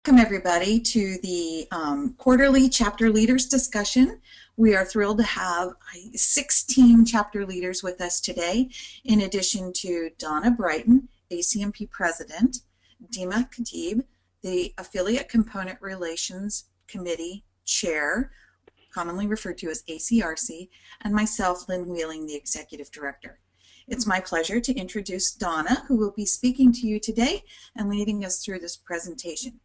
Welcome everybody to the quarterly chapter leaders discussion. We are thrilled to have 16 chapter leaders with us today, in addition to Donna Brighton, ACMP President, Dima Khatib, the Affiliate Component Relations Committee Chair, commonly referred to as ACRC, and myself, Lynn Wheeling, the Executive Director. It's my pleasure to introduce Donna, who will be speaking to you today and leading us through this presentation.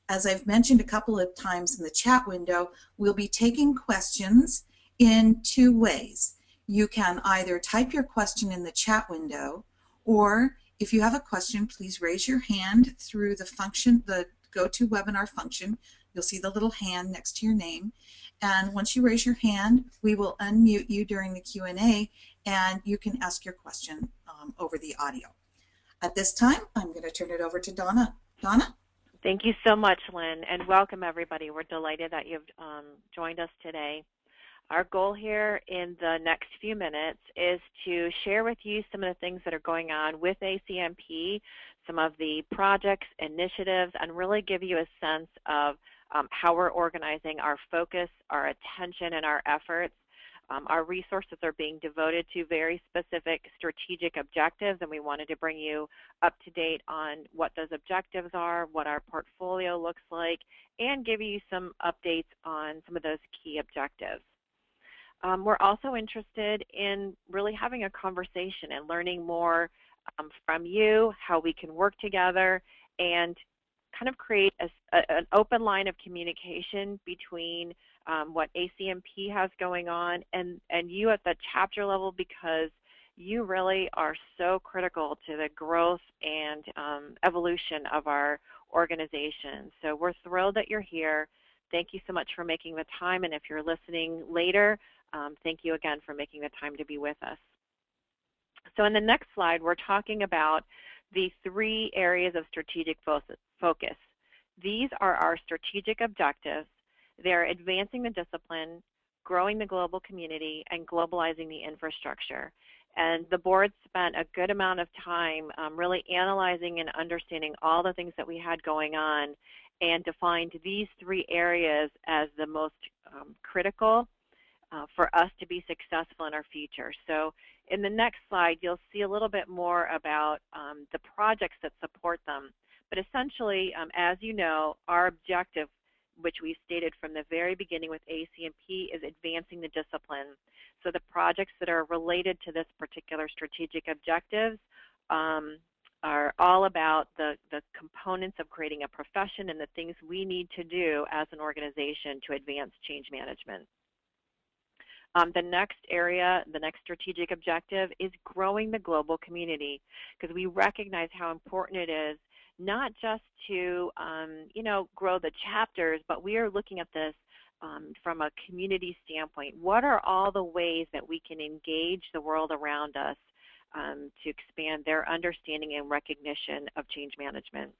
As I've mentioned a couple of times in the chat window, we'll be taking questions in two ways. You can either type your question in the chat window, or if you have a question, please raise your hand through the function, the GoToWebinar function. You'll see the little hand next to your name. And once you raise your hand, we will unmute you during the Q&A, and you can ask your question over the audio. At this time, I'm going to turn it over to Donna. Donna? Thank you so much, Lynn, and welcome everybody. We're delighted that you've joined us today. Our goal here in the next few minutes is to share with you some of the things that are going on with ACMP, some of the projects, initiatives, and really give you a sense of how we're organizing our focus, our attention, and our efforts. Our resources are being devoted to very specific strategic objectives, and we wanted to bring you up to date on what those objectives are, what our portfolio looks like, and give you some updates on some of those key objectives. We're also interested in really having a conversation and learning more from you, how we can work together and kind of create an open line of communication between what ACMP has going on and you at the chapter level, because you really are so critical to the growth and evolution of our organization. So we're thrilled that you're here. Thank you so much for making the time, and if you're listening later, thank you again for making the time to be with us. So in the next slide, we're talking about the three areas of strategic focus. These are our strategic objectives. They're advancing the discipline, growing the global community, and globalizing the infrastructure. And the board spent a good amount of time really analyzing and understanding all the things that we had going on and defined these three areas as the most critical for us to be successful in our future. So in the next slide, you'll see a little bit more about the projects that support them. But essentially, as you know, our objective, which we stated from the very beginning with ACMP, is advancing the discipline. So the projects that are related to this particular strategic objectives are all about the components of creating a profession and the things we need to do as an organization to advance change management. The next area, the next strategic objective, is growing the global community, because we recognize how important it is not just to grow the chapters, but we are looking at this from a community standpoint. What are all the ways that we can engage the world around us to expand their understanding and recognition of change management?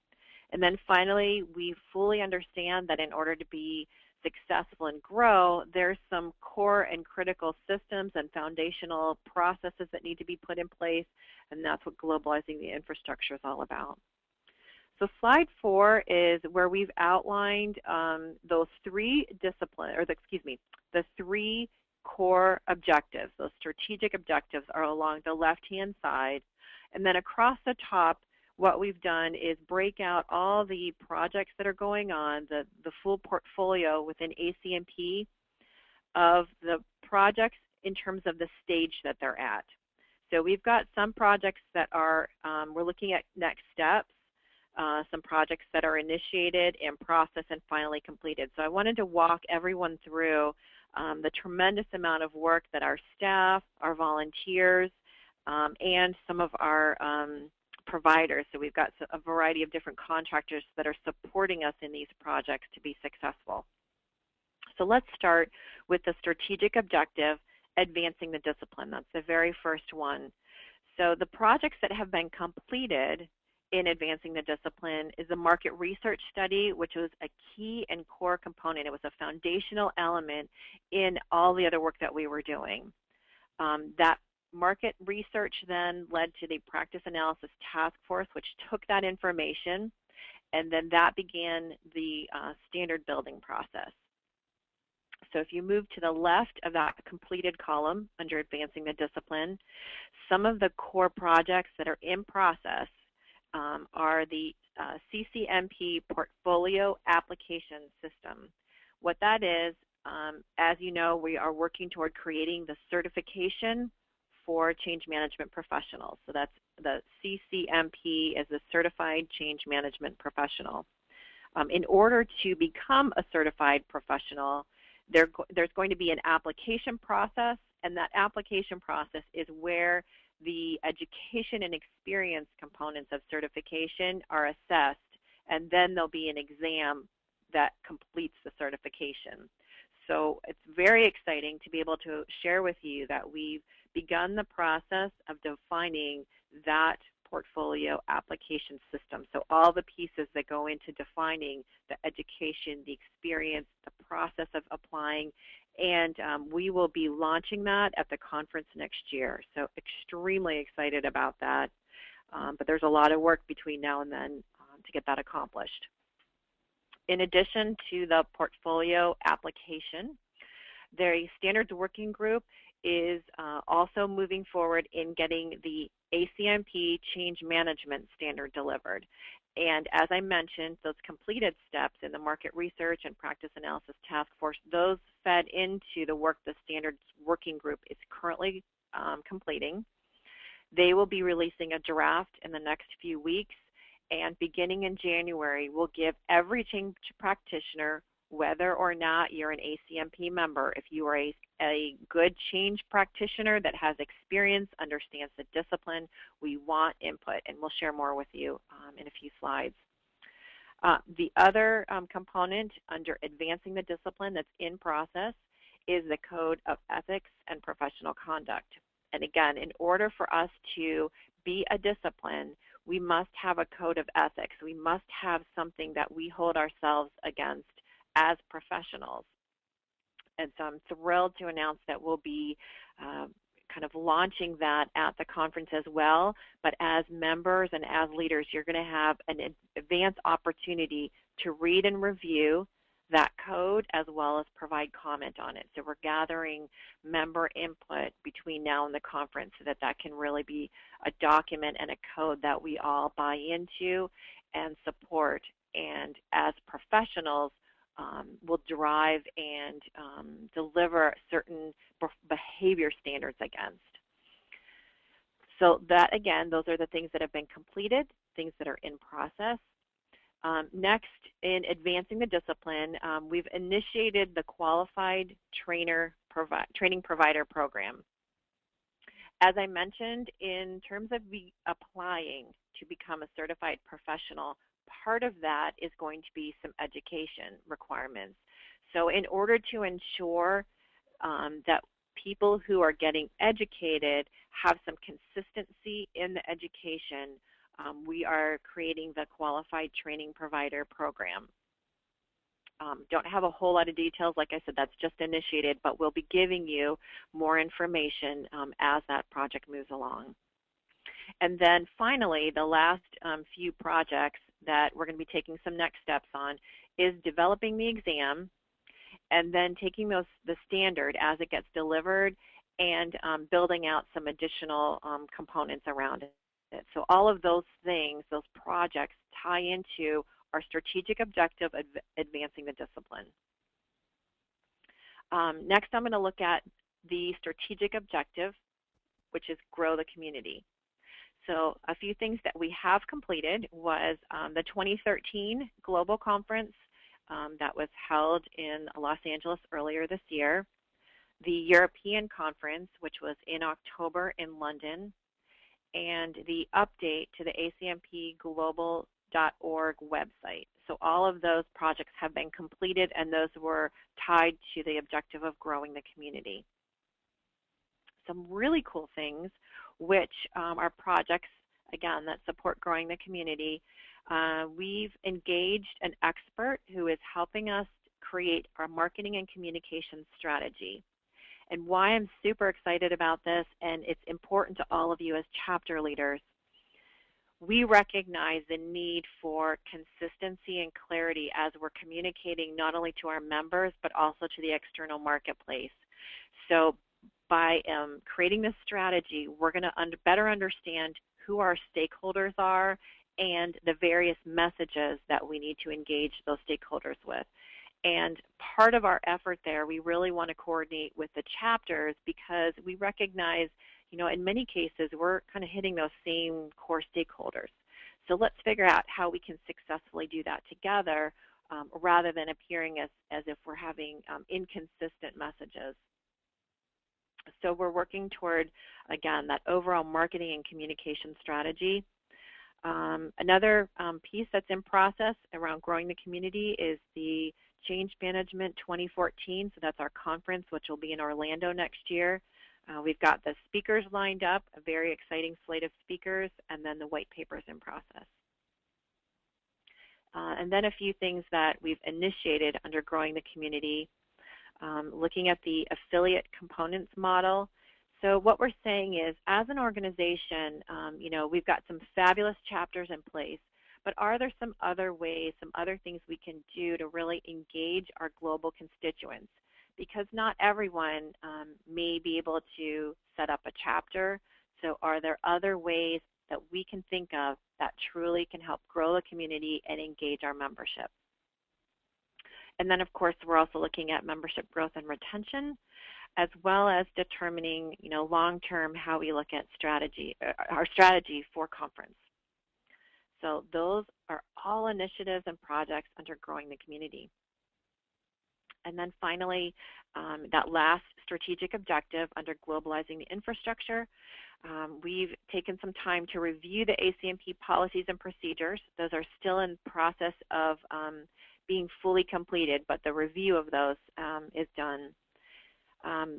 And then finally, we fully understand that in order to be successful and grow, there's some core and critical systems and foundational processes that need to be put in place, and that's what globalizing the infrastructure is all about. So slide 4 is where we've outlined those three the three core objectives. Those strategic objectives are along the left-hand side, and then across the top, what we've done is break out all the projects that are going on, the full portfolio within ACMP of the projects in terms of the stage that they're at. So we've got some projects that are, we're looking at next steps, some projects that are initiated and processed and finally completed. So I wanted to walk everyone through the tremendous amount of work that our staff, our volunteers, and some of our providers. So we've got a variety of different contractors that are supporting us in these projects to be successful. So let's start with the strategic objective, advancing the discipline. That's the very first one. So the projects that have been completed in advancing the discipline is a market research study, which was a key and core component. It was a foundational element in all the other work that we were doing. That market research then led to the practice analysis task force, which took that information And then that began the standard building process. So if you move to the left of that completed column under Advancing the Discipline, some of the core projects that are in process are the CCMP Portfolio Application System. What that is, as you know, we are working toward creating the certification for change management professionals. So that's the CCMP as a Certified Change Management Professional. In order to become a certified professional, there's going to be an application process, and that application process is where the education and experience components of certification are assessed, and then there'll be an exam that completes the certification. So it's very exciting to be able to share with you that we've begun the process of defining that portfolio application system. So all the pieces that go into defining the education, the experience, the process of applying, and we will be launching that at the conference next year. So extremely excited about that. But there's a lot of work between now and then to get that accomplished. In addition to the portfolio application, the standards working group is also moving forward in getting the ACMP change management standard delivered. And as I mentioned, those completed steps in the market research and practice analysis task force, those fed into the work the standards working group is currently completing. They will be releasing a draft in the next few weeks, and beginning in January, we'll give every change practitioner, whether or not you're an ACMP member, if you are a good change practitioner that has experience, understands the discipline, we want input, and we'll share more with you in a few slides. The other component under Advancing the Discipline that's in process is the Code of Ethics and Professional Conduct. And again, in order for us to be a discipline, we must have a code of ethics. We must have something that we hold ourselves against as professionals. And so I'm thrilled to announce that we'll be kind of launching that at the conference as well. But as members and as leaders, you're going to have an advanced opportunity to read and review that code as well as provide comment on it. So we're gathering member input between now and the conference so that that can really be a document and a code that we all buy into and support. And as professionals, will drive and deliver certain behavior standards against. So that, again, those are the things that have been completed, things that are in process. Next, in Advancing the Discipline, we've initiated the Qualified Training Provider Program. As I mentioned, in terms of applying to become a certified professional, part of that is going to be some education requirements. So in order to ensure that people who are getting educated have some consistency in the education, we are creating the Qualified Training Provider Program. Don't have a whole lot of details. Like I said, that's just initiated, but we'll be giving you more information as that project moves along. And then finally, the last few projects that we're going to be taking some next steps on is developing the exam and then taking the standard as it gets delivered and building out some additional components around it. So all of those things, those projects, tie into our strategic objective of advancing the discipline. Next, I'm going to look at the strategic objective, which is grow the community. So a few things that we have completed was the 2013 Global Conference that was held in Los Angeles earlier this year, the European Conference, which was in October in London, and the update to the acmpglobal.org website. So all of those projects have been completed, and those were tied to the objective of growing the community. Some really cool things, which are projects, again, that support growing the community. We've engaged an expert who is helping us create our marketing and communication strategy. And why I'm super excited about this, and it's important to all of you as chapter leaders, we recognize the need for consistency and clarity as we're communicating not only to our members but also to the external marketplace. So by creating this strategy, we're going to better understand who our stakeholders are and the various messages that we need to engage those stakeholders with. And part of our effort there, we really want to coordinate with the chapters because we recognize, in many cases, we're kind of hitting those same core stakeholders. So let's figure out how we can successfully do that together rather than appearing as if we're having inconsistent messages. So we're working toward, again, that overall marketing and communication strategy. Another piece that's in process around growing the community is the Change Management 2014. So that's our conference, which will be in Orlando next year. We've got the speakers lined up, a very exciting slate of speakers, and then the white paper's in process. And then a few things that we've initiated under growing the community, looking at the affiliate components model. So what we're saying is, as an organization, we've got some fabulous chapters in place, but are there some other ways, some other things we can do to really engage our global constituents? Because not everyone may be able to set up a chapter. So are there other ways that we can think of that truly can help grow the community and engage our membership? And then, of course, we're also looking at membership growth and retention, as well as determining, long-term how we look at strategy, our strategy for conference. So those are all initiatives and projects under growing the community. And then finally, that last strategic objective under globalizing the infrastructure, we've taken some time to review the ACMP policies and procedures. Those are still in process of being fully completed, but the review of those is done.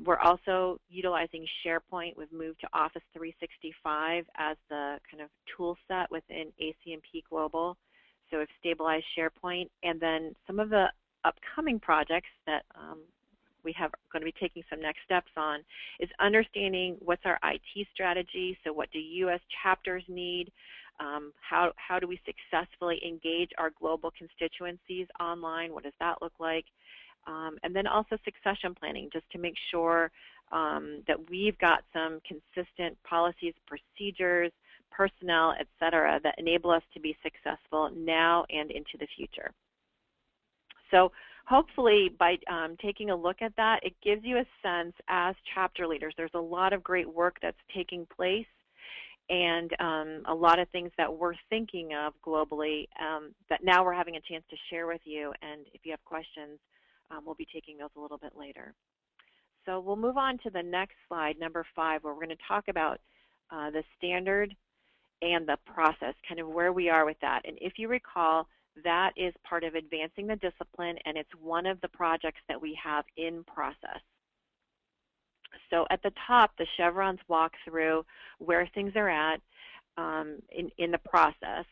We're also utilizing SharePoint. We've moved to Office 365 as the kind of tool set within ACMP Global. So we've stabilized SharePoint. And then some of the upcoming projects that we have going to be taking some next steps on is understanding what's our IT strategy. So what do U.S. chapters need? How do we successfully engage our global constituencies online? What does that look like? And then also succession planning, just to make sure that we've got some consistent policies, procedures, personnel, et cetera, that enable us to be successful now and into the future. So hopefully by taking a look at that, it gives you a sense as chapter leaders. There's a lot of great work that's taking place and a lot of things that we're thinking of globally that now we're having a chance to share with you. And if you have questions, we'll be taking those a little bit later. So we'll move on to the next slide, number 5, where we're going to talk about the standard and the process, kind of where we are with that. And if you recall, that is part of advancing the discipline, and it's one of the projects that we have in process. So at the top, the chevrons walk through where things are at in the process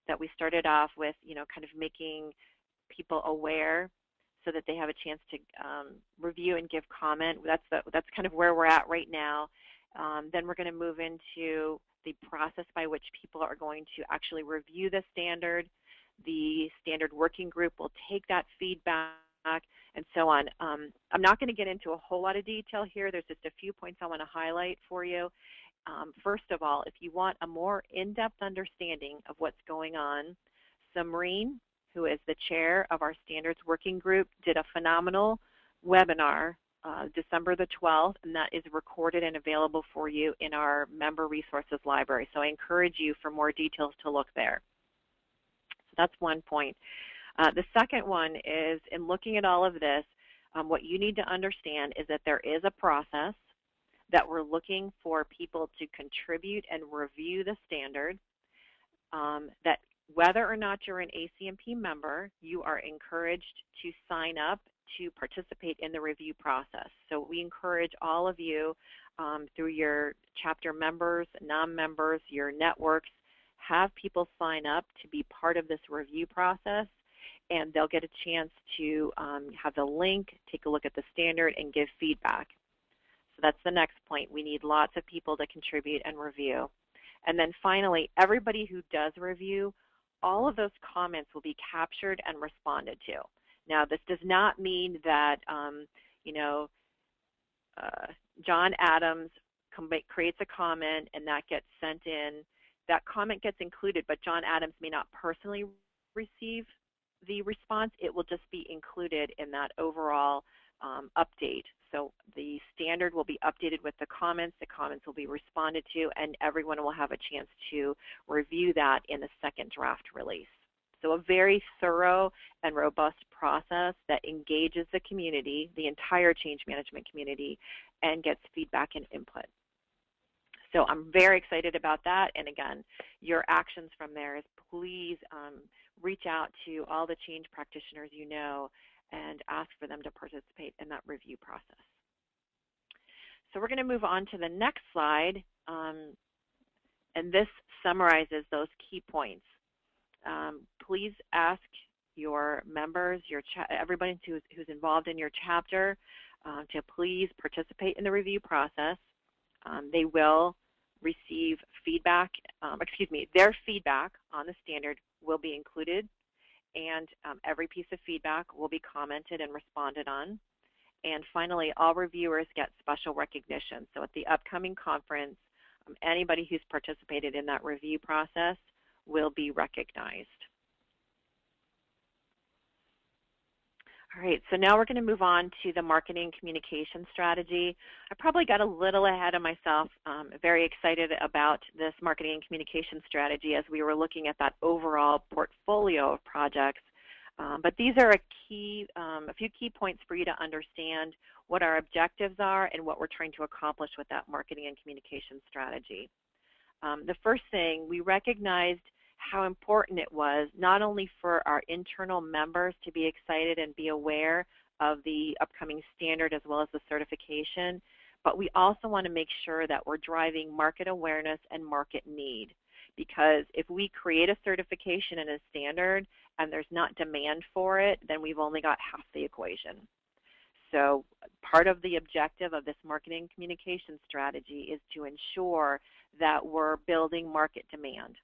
that we started off with, kind of making people aware so that they have a chance to review and give comment. That's kind of where we're at right now. Then we're going to move into the process by which people are going to actually review the standard. The standard working group will take that feedback and so on. I'm not going to get into a whole lot of detail here. There's just a few points I want to highlight for you. First of all, if you want a more in-depth understanding of what's going on, Samreen, who is the chair of our standards working group, did a phenomenal webinar December the 12th, and that is recorded and available for you in our member resources library. So I encourage you for more details to look there. So that's one point. The second one is, in looking at all of this, what you need to understand is that there is a process that we're looking for people to contribute and review the standard, that whether or not you're an ACMP member, you are encouraged to sign up to participate in the review process. So we encourage all of you through your chapter members, non-members, your networks, have people sign up to be part of this review process, and they'll get a chance to have the link, take a look at the standard, and give feedback. So that's the next point. We need lots of people to contribute and review. And then finally, everybody who does review, all of those comments will be captured and responded to. Now, this does not mean that, you know, John Adams creates a comment and that gets sent in. That comment gets included, but John Adams may not personally receive the response. It will just be included in that overall update. So the standard will be updated with the comments will be responded to, and everyone will have a chance to review that in the second draft release. So a very thorough and robust process that engages the community, the entire change management community, and gets feedback and input. So I'm very excited about that. And again, your actions from there is please reach out to all the change practitioners you know and ask for them to participate in that review process. So we're going to move on to the next slide, and this summarizes those key points. Please ask your members, everybody who's involved in your chapter, to please participate in the review process. They will receive feedback, their feedback on the standard will be included, and every piece of feedback will be commented and responded on. And finally, all reviewers get special recognition. So at the upcoming conference, anybody who's participated in that review process will be recognized. All right, so now we're going to move on to the marketing communication strategy. I probably got a little ahead of myself. Very excited about this marketing and communication strategy as we were looking at that overall portfolio of projects. But these are a few key points for you to understand what our objectives are and what we're trying to accomplish with that marketing and communication strategy. The first thing, we recognized how important it was not only for our internal members to be excited and be aware of the upcoming standard as well as the certification, but we also want to make sure that we're driving market awareness and market need. Because if we create a certification and a standard and there's not demand for it, then we've only got half the equation. So part of the objective of this marketing communication strategy is to ensure that we're building market demand.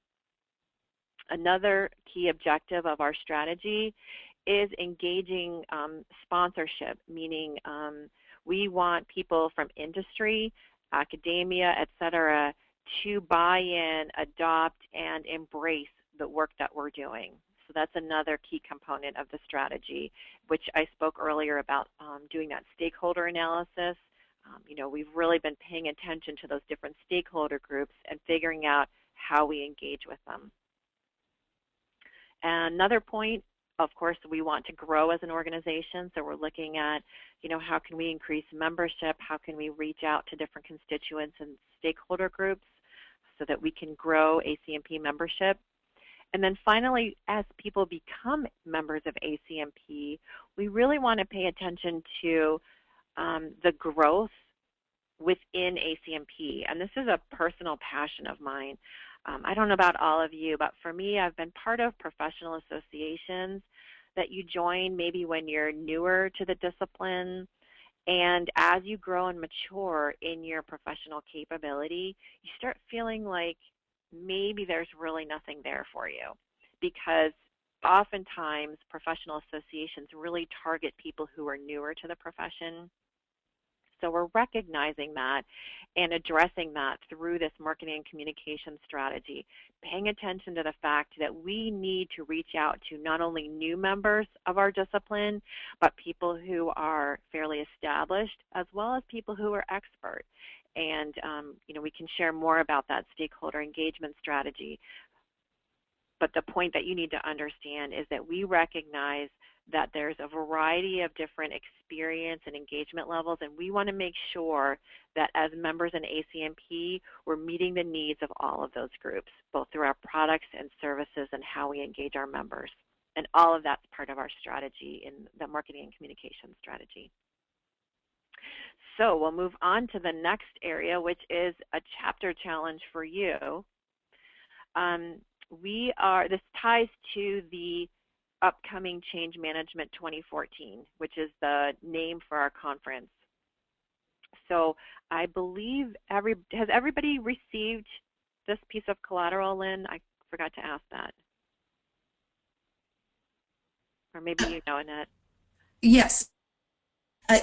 Another key objective of our strategy is engaging sponsorship, meaning we want people from industry, academia, et cetera, to buy in, adopt, and embrace the work that we're doing. So that's another key component of the strategy, which I spoke earlier about doing that stakeholder analysis. You know, we've really been paying attention to those different stakeholder groups and figuring out how we engage with them. And another point, of course, we want to grow as an organization, so we're looking at, you know, how can we increase membership, how can we reach out to different constituents and stakeholder groups so that we can grow ACMP membership. And then finally, as people become members of ACMP, we really want to pay attention to the growth within ACMP. And this is a personal passion of mine. I don't know about all of you, but for me, I've been part of professional associations that you join maybe when you're newer to the discipline. And as you grow and mature in your professional capability, you start feeling like maybe there's really nothing there for you, because oftentimes professional associations really target people who are newer to the profession. So we're recognizing that and addressing that through this marketing and communication strategy, paying attention to the fact that we need to reach out to not only new members of our discipline, but people who are fairly established, as well as people who are expert. And you know, we can share more about that stakeholder engagement strategy. But the point that you need to understand is that we recognize that there's a variety of different experience and engagement levels, and we want to make sure that as members in ACMP, we're meeting the needs of all of those groups, both through our products and services and how we engage our members. And all of that's part of our strategy in the marketing and communication strategy. So we'll move on to the next area, which is a chapter challenge for you. This ties to the upcoming Change Management 2014, which is the name for our conference. So I believe, has everybody received this piece of collateral, Lynn? I forgot to ask that. Or maybe you know, Annette. Yes.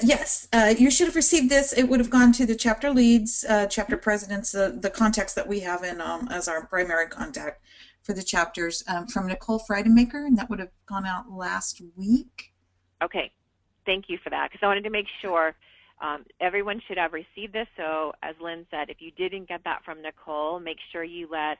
Yes, you should have received this. It would have gone to the chapter leads, chapter presidents, the contacts that we have in as our primary contact for the chapters from Nicole Freidemaker, and that would have gone out last week. Okay, thank you for that, because I wanted to make sure everyone should have received this. So as Lynn said, if you didn't get that from Nicole, make sure you let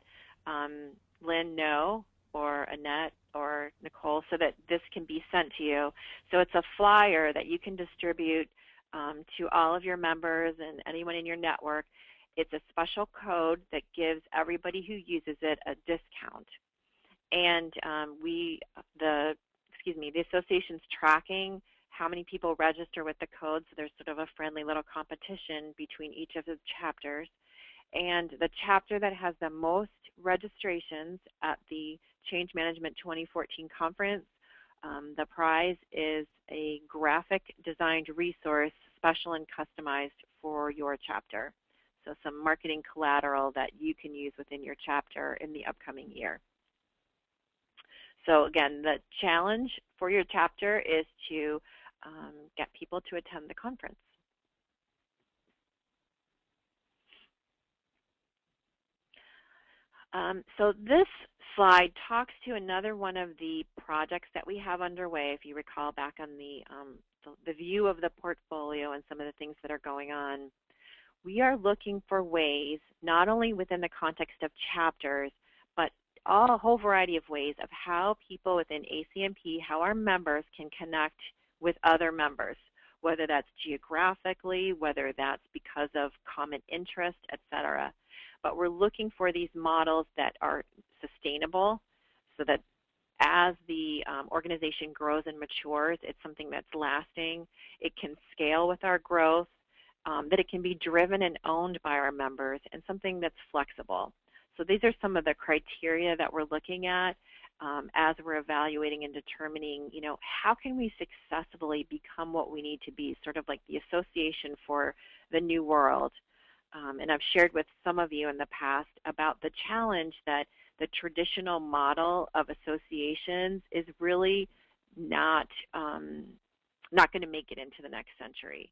Lynn know, or Annette or Nicole, so that this can be sent to you. So it's a flyer that you can distribute to all of your members and anyone in your network. It's a special code that gives everybody who uses it a discount. And the association's tracking how many people register with the code, so there's sort of a friendly little competition between each of the chapters. And the chapter that has the most registrations at the Change Management 2014 conference, the prize is a graphic designed resource, special and customized for your chapter. So some marketing collateral that you can use within your chapter in the upcoming year. So again, the challenge for your chapter is to get people to attend the conference. So this slide talks to another one of the projects that we have underway. If you recall back on the view of the portfolio and some of the things that are going on, we are looking for ways, not only within the context of chapters, but a whole variety of ways of how people within ACMP, how our members can connect with other members, whether that's geographically, whether that's because of common interest, etc. But we're looking for these models that are sustainable, so that as the organization grows and matures, it's something that's lasting. It can scale with our growth, that it can be driven and owned by our members, and something that's flexible. So these are some of the criteria that we're looking at as we're evaluating and determining, how can we successfully become what we need to be, sort of like the association for the new world. And I've shared with some of you in the past about the challenge that the traditional model of associations is really not going to make it into the next century.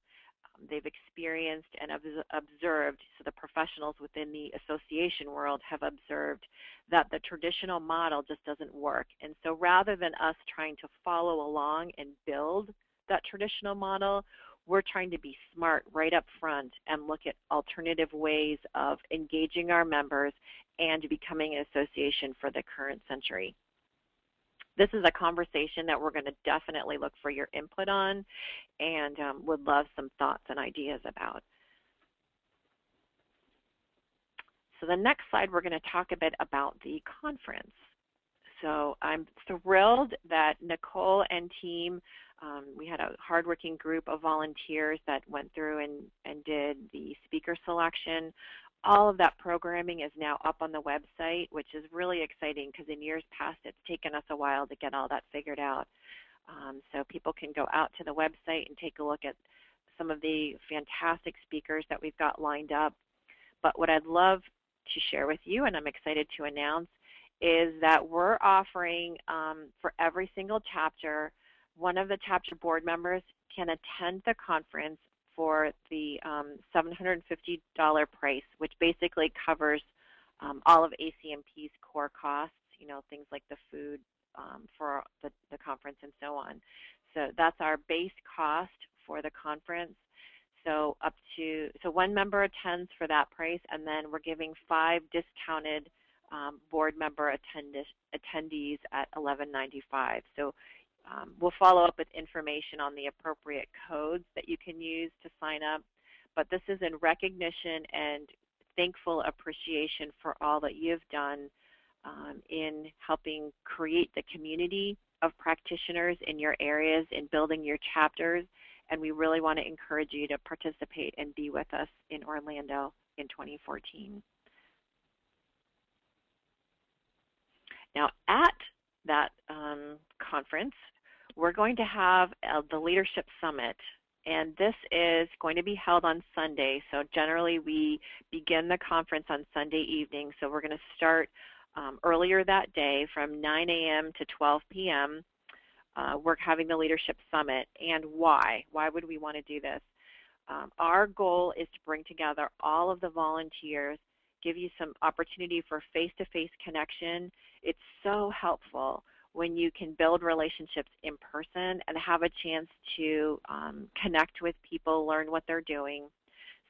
They've experienced and observed, so the professionals within the association world have observed that the traditional model just doesn't work. And so rather than us trying to follow along and build that traditional model, we're trying to be smart right up front and look at alternative ways of engaging our members and becoming an association for the current century. This is a conversation that we're going to definitely look for your input on, and would love some thoughts and ideas about. So the next slide, we're going to talk a bit about the conference. So I'm thrilled that Nicole and team, we had a hardworking group of volunteers that went through and did the speaker selection. All of that programming is now up on the website, which is really exciting because in years past it's taken us a while to get all that figured out. So people can go out to the website and take a look at some of the fantastic speakers that we've got lined up. But what I'd love to share with you, and I'm excited to announce, is that we're offering for every single chapter, one of the chapter board members can attend the conference for the $750 price, which basically covers all of ACMP's core costs, things like the food for the conference and so on. So that's our base cost for the conference. So one member attends for that price, and then we're giving 5 discounted board member attendees at $11.95. So we'll follow up with information on the appropriate codes that you can use to sign up. But this is in recognition and thankful appreciation for all that you've done in helping create the community of practitioners in your areas, in building your chapters. And we really want to encourage you to participate and be with us in Orlando in 2014. Now, at that conference, we're going to have the Leadership Summit, and this is going to be held on Sunday. So generally we begin the conference on Sunday evening, so we're going to start earlier that day from 9 a.m. to 12 p.m. We're having the Leadership Summit. And why? Why would we want to do this? Our goal is to bring together all of the volunteers, give you some opportunity for face-to-face connection. It's so helpful when you can build relationships in person and have a chance to connect with people, learn what they're doing.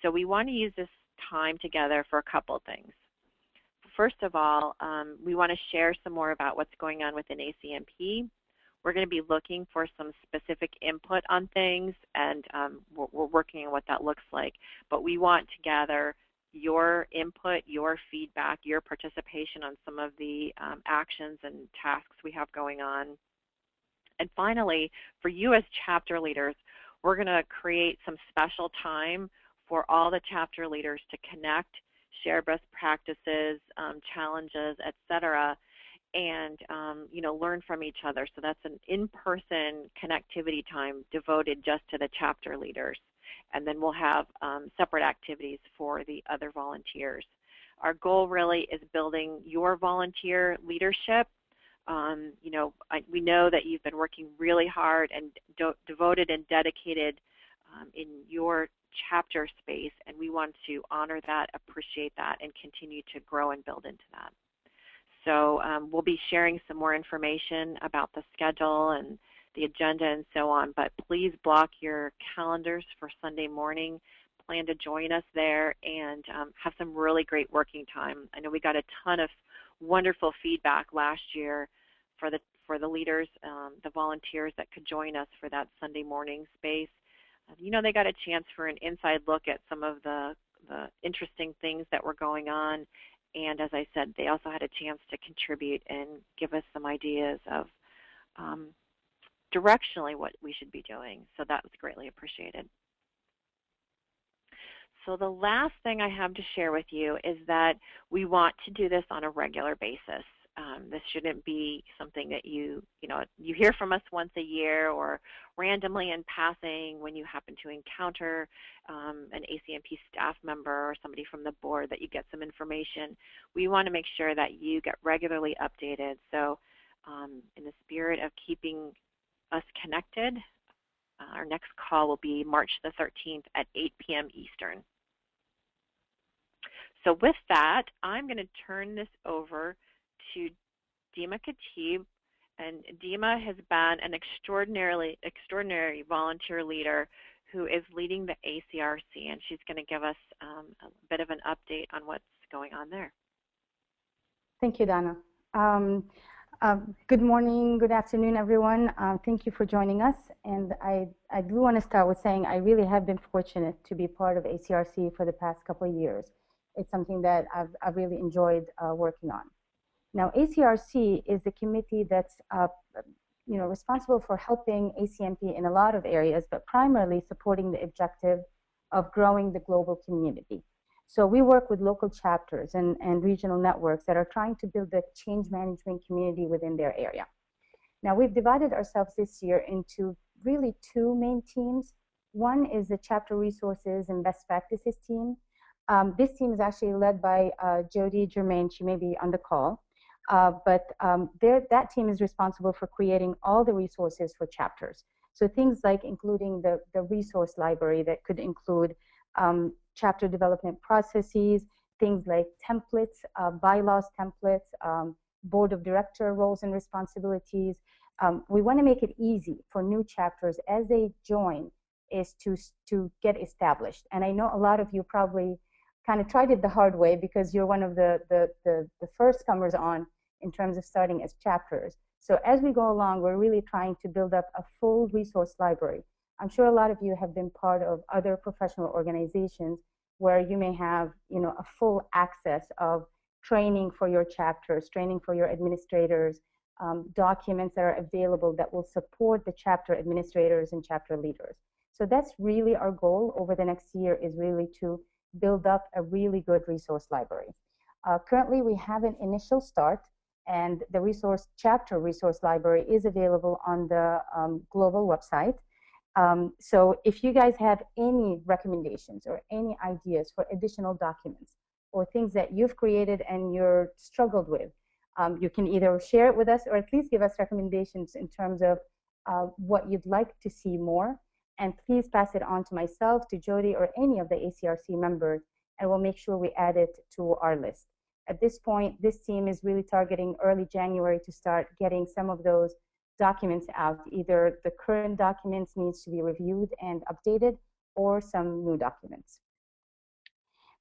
So we want to use this time together for a couple of things. First of all, we want to share some more about what's going on within ACMP. We're going to be looking for some specific input on things, and we're working on what that looks like. But we want to gather your input, your feedback, your participation on some of the actions and tasks we have going on. And finally, for you as chapter leaders, we're going to create some special time for all the chapter leaders to connect, share best practices, challenges, etc., and learn from each other. So that's an in-person connectivity time devoted just to the chapter leaders. And then we'll have separate activities for the other volunteers. Our goal really is building your volunteer leadership. We know that you've been working really hard and devoted and dedicated in your chapter space, and we want to honor that, appreciate that, and continue to grow and build into that. So we'll be sharing some more information about the schedule and the agenda and so on, but please block your calendars for Sunday morning. Plan to join us there and have some really great working time. I know we got a ton of wonderful feedback last year for the leaders, the volunteers that could join us for that Sunday morning space. They got a chance for an inside look at some of the interesting things that were going on. And as I said, they also had a chance to contribute and give us some ideas of directionally what we should be doing. So that was greatly appreciated. So the last thing I have to share with you is that we want to do this on a regular basis. This shouldn't be something that you hear from us once a year or randomly in passing when you happen to encounter an ACMP staff member or somebody from the board that you get some information. We want to make sure that you get regularly updated. So in the spirit of keeping us connected, our next call will be March the 13th at 8 p.m. Eastern. So with that, I'm going to turn this over to Dima Khatib, and Dima has been an extraordinary volunteer leader who is leading the ACRC, and she's going to give us a bit of an update on what's going on there. Thank you, Donna. Good morning, good afternoon, everyone. Thank you for joining us. And I do want to start with saying I really have been fortunate to be part of ACRC for the past couple of years. It's something that I've really enjoyed working on. Now, ACRC is the committee that's responsible for helping ACMP in a lot of areas, but primarily supporting the objective of growing the global community. So we work with local chapters and regional networks that are trying to build a change management community within their area. Now, we've divided ourselves this year into really two main teams. One is the chapter resources and best practices team. This team is actually led by Jody Germain. She may be on the call. That team is responsible for creating all the resources for chapters. So things like including the resource library that could include chapter development processes, things like templates, bylaws templates, board of director roles and responsibilities. We want to make it easy for new chapters as they join is to get established. And I know a lot of you probably kind of tried it the hard way because you're one of the first comers on in terms of starting as chapters. So as we go along, we're really trying to build up a full resource library. I'm sure a lot of you have been part of other professional organizations where you may have a full access of training for your chapters, training for your administrators, documents that are available that will support the chapter administrators and chapter leaders. So that's really our goal over the next year, is really to build up a really good resource library. Currently, we have an initial start, and the chapter resource library is available on the global website. So if you guys have any recommendations or any ideas for additional documents or things that you've created and you're struggled with, you can either share it with us or at least give us recommendations in terms of what you'd like to see more. And please pass it on to myself, to Jody, or any of the ACRC members, and we'll make sure we add it to our list. At this point, this team is really targeting early January to start getting some of those documents out. Either the current documents needs to be reviewed and updated, or some new documents.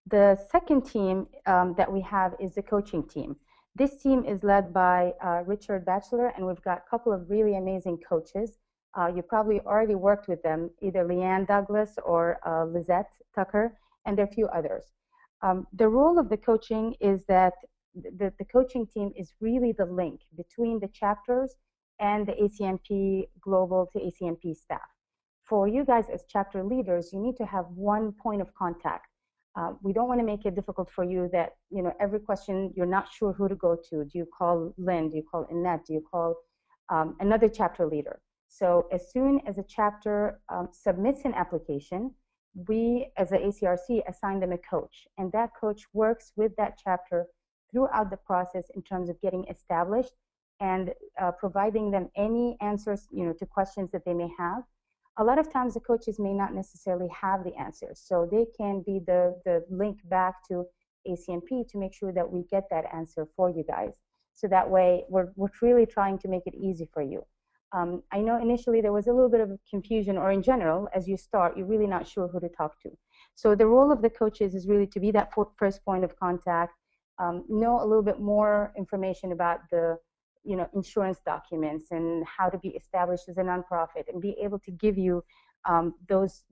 The second team that we have is the coaching team. This team is led by Richard Batchelor, and we've got a couple of really amazing coaches. You probably already worked with them, either Leanne Douglas or Lizette Tucker, and there are a few others. The role of the coaching is that the coaching team is really the link between the chapters and the ACMP Global to ACMP staff. For you guys as chapter leaders, you need to have one point of contact. We don't want to make it difficult for you that, you know, every question you're not sure who to go to. Do you call Lynn? Do you call Annette? Do you call another chapter leader? So as soon as a chapter submits an application, we as the ACRC assign them a coach, and that coach works with that chapter throughout the process in terms of getting established and providing them any answers, you know, to questions that they may have. A lot of times the coaches may not necessarily have the answers, so they can be the link back to ACMP to make sure that we get that answer for you guys. So that way we're really trying to make it easy for you. I know initially there was a little bit of confusion, or in general, as you start, you're really not sure who to talk to. So the role of the coaches is really to be that first point of contact, know a little bit more information about the insurance documents and how to be established as a nonprofit, and be able to give you those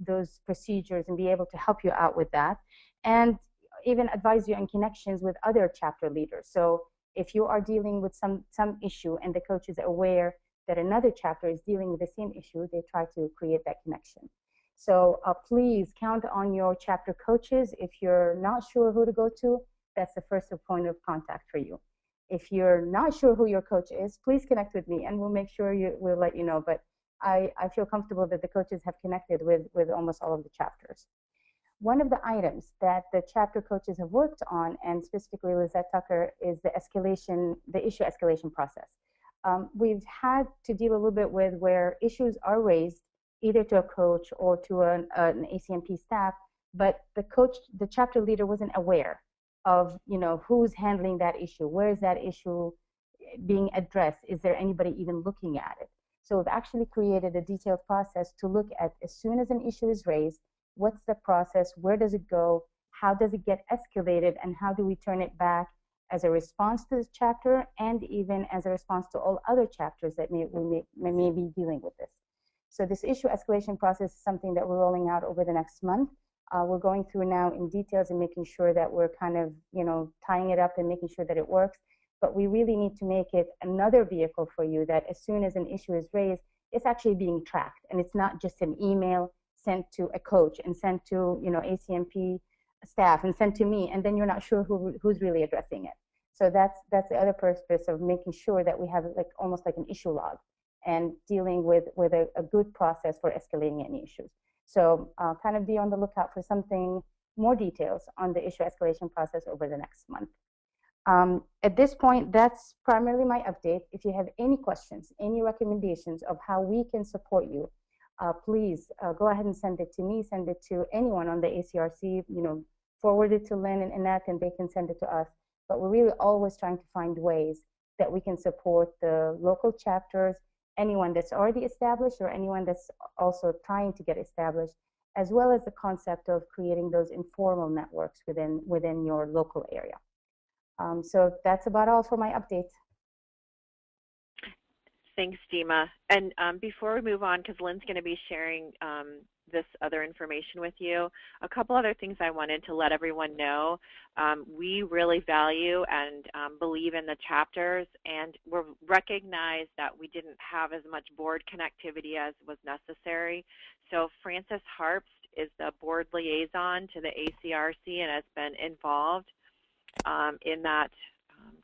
procedures and be able to help you out with that, and even advise you on connections with other chapter leaders. So if you are dealing with some issue and the coach is aware that another chapter is dealing with the same issue, they try to create that connection. So please count on your chapter coaches. If you're not sure who to go to, that's the first point of contact for you. If you're not sure who your coach is, please connect with me and we'll make sure we'll let you know. But I feel comfortable that the coaches have connected with almost all of the chapters. One of the items that the chapter coaches have worked on, and specifically Lizette Tucker, is the issue escalation process. We've had to deal a little bit with where issues are raised either to a coach or to an ACMP staff, but the chapter leader wasn't aware of who's handling that issue, where is that issue being addressed, is there anybody even looking at it. So we've actually created a detailed process to look at, as soon as an issue is raised, what's the process, where does it go, how does it get escalated, and how do we turn it back as a response to this chapter, and even as a response to all other chapters that may be dealing with this. So this issue escalation process is something that we're rolling out over the next month. We're going through now in details and making sure that we're kind of tying it up and making sure that it works. But we really need to make it another vehicle for you that as soon as an issue is raised, it's actually being tracked, and it's not just an email sent to a coach and sent to ACMP staff and sent to me, and then you're not sure who's really addressing it. So that's the other purpose of making sure that we have almost like an issue log and dealing with a good process for escalating any issues. So kind of be on the lookout for something more details on the issue escalation process over the next month. At this point, that's primarily my update. If you have any questions, any recommendations of how we can support you, please go ahead and send it to me, send it to anyone on the ACRC, forward it to Lynn and Annette, and they can send it to us. But we're really always trying to find ways that we can support the local chapters, anyone that's already established or anyone that's also trying to get established, as well as the concept of creating those informal networks within your local area. So that's about all for my update. Thanks, Dima. And before we move on, because Lynn's going to be sharing this other information with you, a couple other things I wanted to let everyone know. We really value and believe in the chapters, and we recognize that we didn't have as much board connectivity as was necessary. So Frances Harpst is the board liaison to the ACRC and has been involved in that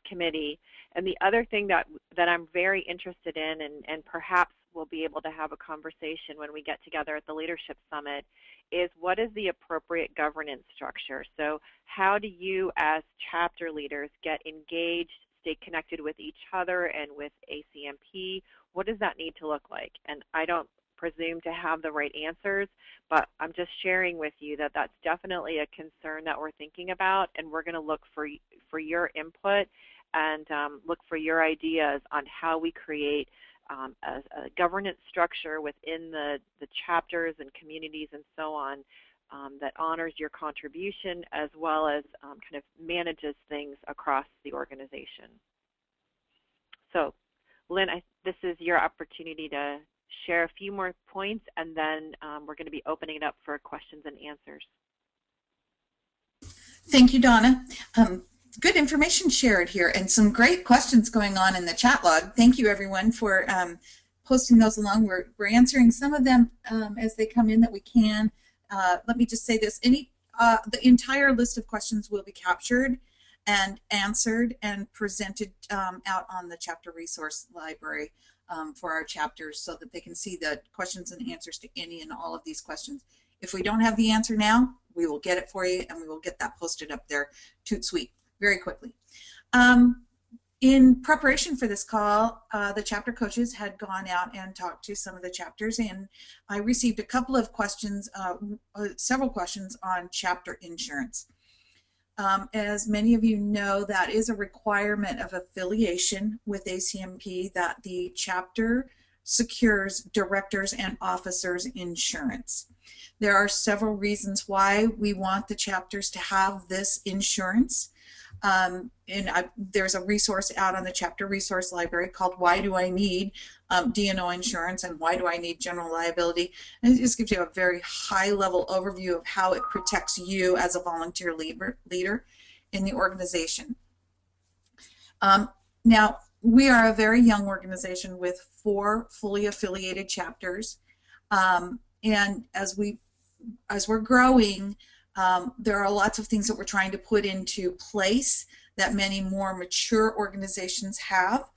committee. And the other thing that I'm very interested in, and perhaps we'll be able to have a conversation when we get together at the Leadership Summit is what is the appropriate governance structure? So how do you as chapter leaders get engaged, stay connected with each other and with ACMP? What does that need to look like? And I don't presume to have the right answers, but I'm just sharing with you that that's definitely a concern that we're thinking about, and we're going to look for your input and look for your ideas on how we create a governance structure within the chapters and communities and so on that honors your contribution as well as kind of manages things across the organization. So, Lynn, this is your opportunity to share a few more points, and then we're going to be opening it up for questions and answers. Thank you, Donna. Good information shared here and some great questions going on in the chat log. Thank you, everyone, for posting those along. We're answering some of them as they come in that we can. Let me just say this. The entire list of questions will be captured and answered and presented out on the chapter resource library for our chapters so that they can see the questions and answers to any and all of these questions. If we don't have the answer now, we will get it for you and we will get that posted up there toot sweet very quickly. In preparation for this call, the chapter coaches had gone out and talked to some of the chapters, and I received a couple of questions, several questions on chapter insurance. As many of you know, that is a requirement of affiliation with ACMP that the chapter secures directors and officers insurance. There are several reasons why we want the chapters to have this insurance. There's a resource out on the chapter resource library called Why Do I Need D&O Insurance and Why Do I Need General Liability? And it just gives you a very high level overview of how it protects you as a volunteer leader in the organization. Now, we are a very young organization with 4 fully affiliated chapters, and as we're growing, there are lots of things that we're trying to put into place that many more mature organizations have.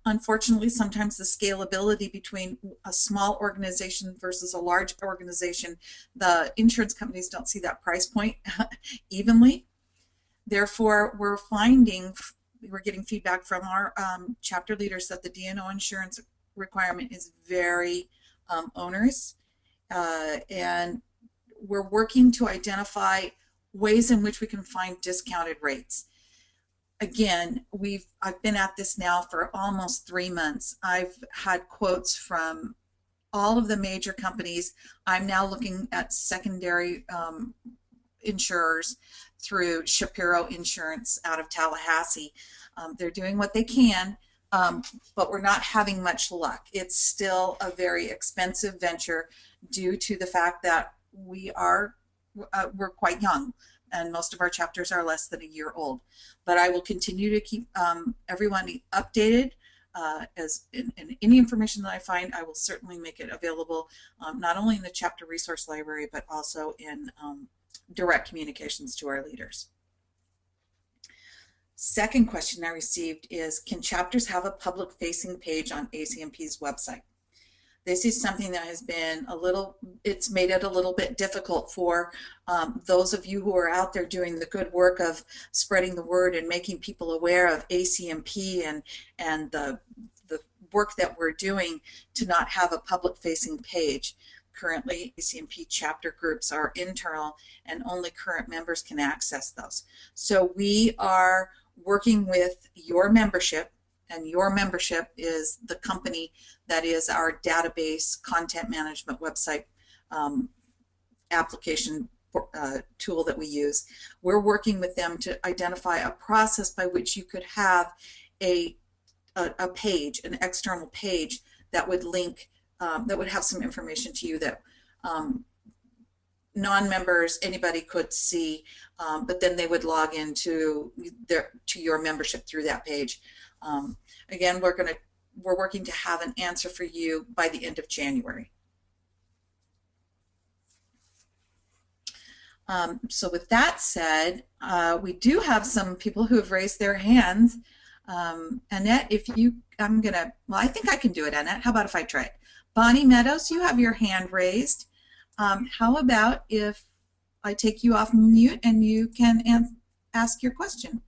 Unfortunately, sometimes the scalability between a small organization versus a large organization, the insurance companies don't see that price point evenly. Therefore, we're getting feedback from our chapter leaders that the D&O insurance requirement is very onerous, and we're working to identify ways in which we can find discounted rates. Again, I've been at this now for almost 3 months. I've had quotes from all of the major companies. I'm now looking at secondary insurers through Shapiro Insurance out of Tallahassee. They're doing what they can, but we're not having much luck. It's still a very expensive venture due to the fact that we're quite young, and most of our chapters are less than a year old. But I will continue to keep everyone updated. In any information that I find, I will certainly make it available, not only in the chapter resource library, but also in direct communications to our leaders. Second question I received is, can chapters have a public-facing page on ACMP's website? This is something that has been it's made it a little bit difficult for those of you who are out there doing the good work of spreading the word and making people aware of ACMP and the work that we're doing to not have a public-facing page. Currently, ACMP chapter groups are internal and only current members can access those. So we are working with your membership, and your membership is the company that is our database content management website application tool that we use. We're working with them to identify a process by which you could have a page, an external page that would link, that would have some information to you that non-members, anybody could see, but then they would log into your membership through that page. Again, we're working to have an answer for you by the end of January. So with that said, we do have some people who have raised their hands. Annette, if you well, I think I can do it, Annette. How about if I try it? Bonnie Meadows, you have your hand raised. How about if I take you off mute and you can ask your question?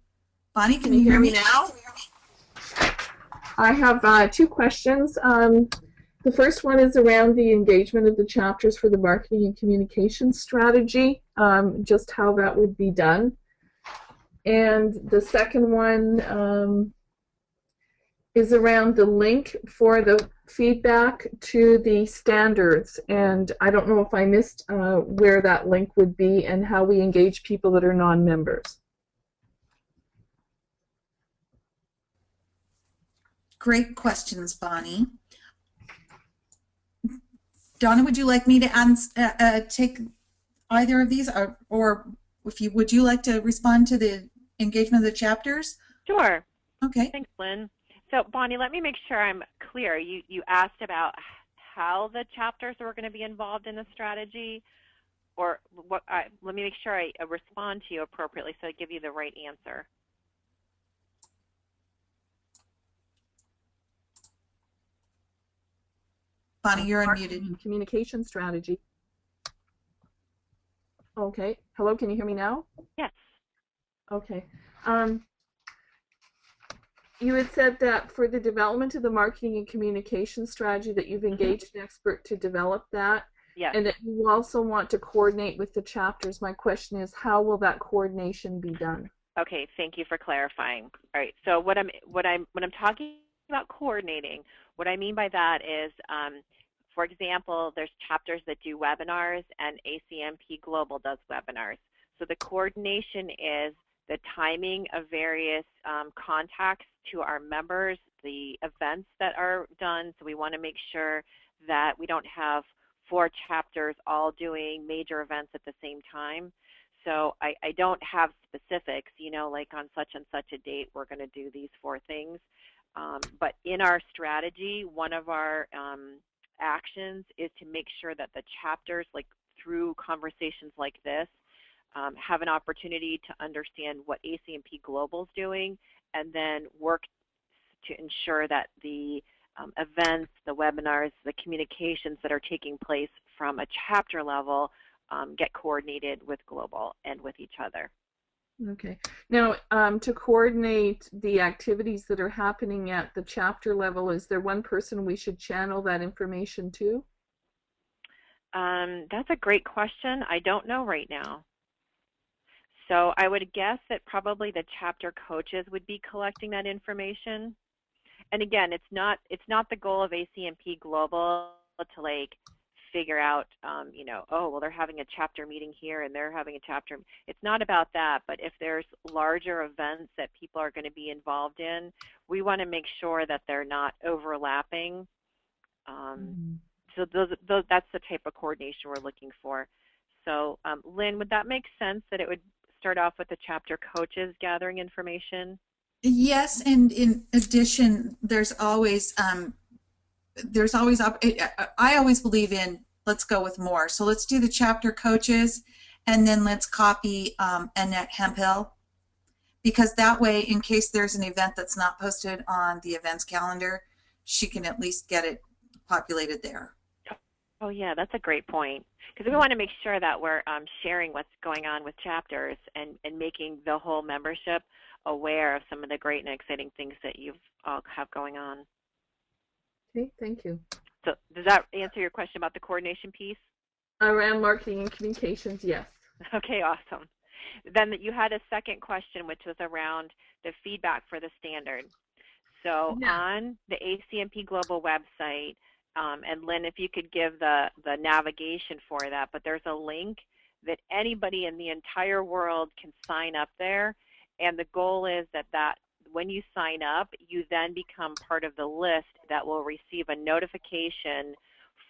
Bonnie, can you hear me now? I have two questions. The first one is around the engagement of the chapters for the marketing and communication strategy, just how that would be done. And the second one is around the link for the feedback to the standards. And I don't know if I missed where that link would be and how we engage people that are non-members. Great questions, Bonnie. Donna, would you like me to take either of these, or would you like to respond to the engagement of the chapters? Sure. Okay. Thanks, Lynn. So, Bonnie, let me make sure I'm clear. You asked about how the chapters were going to be involved in the strategy, or what? Let me make sure I respond to you appropriately so I give you the right answer. Bonnie, you're unmuted. Communication strategy. Okay. Hello, can you hear me now? Yes. Okay. You had said that for the development of the marketing and communication strategy that you've engaged an expert to develop that. Yes. And that you also want to coordinate with the chapters. My question is, how will that coordination be done? Okay, thank you for clarifying. All right. So when I'm talking about coordinating, what I mean by that is, for example, there's chapters that do webinars, and ACMP Global does webinars. So the coordination is the timing of various contacts to our members, the events that are done. So we want to make sure that we don't have 4 chapters all doing major events at the same time. So I don't have specifics, you know, like on such and such a date we're going to do these 4 things. But in our strategy, one of our actions is to make sure that the chapters, like through conversations like this, have an opportunity to understand what ACMP Global is doing, and then work to ensure that the events, the webinars, the communications that are taking place from a chapter level get coordinated with Global and with each other. Okay. Now, to coordinate the activities that are happening at the chapter level, is there one person we should channel that information to? That's a great question. I don't know right now. So I would guess that probably the chapter coaches would be collecting that information. And again, it's not the goal of ACMP Global to like figure out, you know, oh, well, they're having a chapter meeting here and they're having a chapter. It's not about that, but if there's larger events that people are going to be involved in, we want to make sure that they're not overlapping. So that's the type of coordination we're looking for. So, Lynn, would that make sense that it would start off with the chapter coaches gathering information? Yes, and in addition, there's always I always believe in let's go with more. So let's do the chapter coaches, and then let's copy Annette Hemphill, because that way, in case there's an event that's not posted on the events calendar, she can at least get it populated there. Oh yeah, that's a great point, because we want to make sure that we're sharing what's going on with chapters and making the whole membership aware of some of the great and exciting things that you all have going on. Okay, thank you. So does that answer your question about the coordination piece? Around marketing and communications, yes. Okay, awesome. Then you had a second question, which was around the feedback for the standard. So on the ACMP Global website, and Lynn, if you could give the navigation for that, but there's a link that anybody in the entire world can sign up there, and the goal is that when you sign up, you then become part of the list that will receive a notification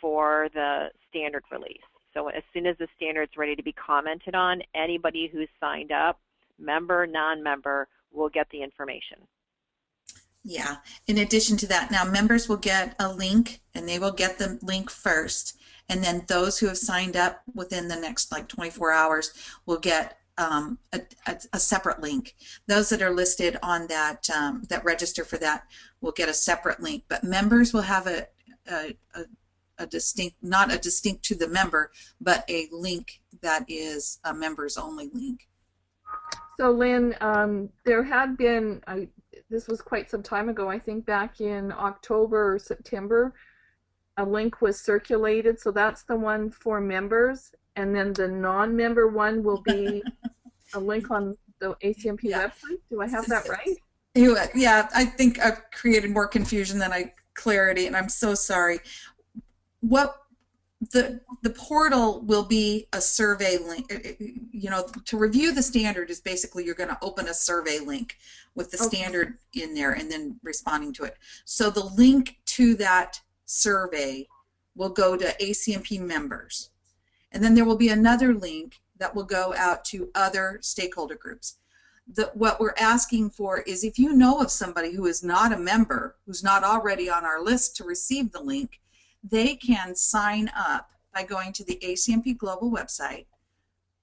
for the standard release. So as soon as the standard's ready to be commented on, anybody who's signed up, member, non-member, will get the information. Yeah, in addition to that, now members will get a link, and they will get the link first, and then those who have signed up within the next like 24 hours will get a separate link. Those that are listed on that that register for that will get a separate link, but members will have a distinct, not a distinct to the member, but a link that is a members only link. So Lynn, there had been, this was quite some time ago, I think back in October or September, a link was circulated. So that's the one for members. And then the non-member one will be a link on the ACMP website. Do I have that right? Yeah, I think I've created more confusion than clarity, and I'm so sorry. What the portal will be a survey link. You know, to review the standard is basically you're going to open a survey link with the standard in there and then responding to it. So the link to that survey will go to ACMP members, and then there will be another link that will go out to other stakeholder groups. What we're asking for is if you know of somebody who is not a member, who's not already on our list to receive the link, they can sign up by going to the ACMP Global website.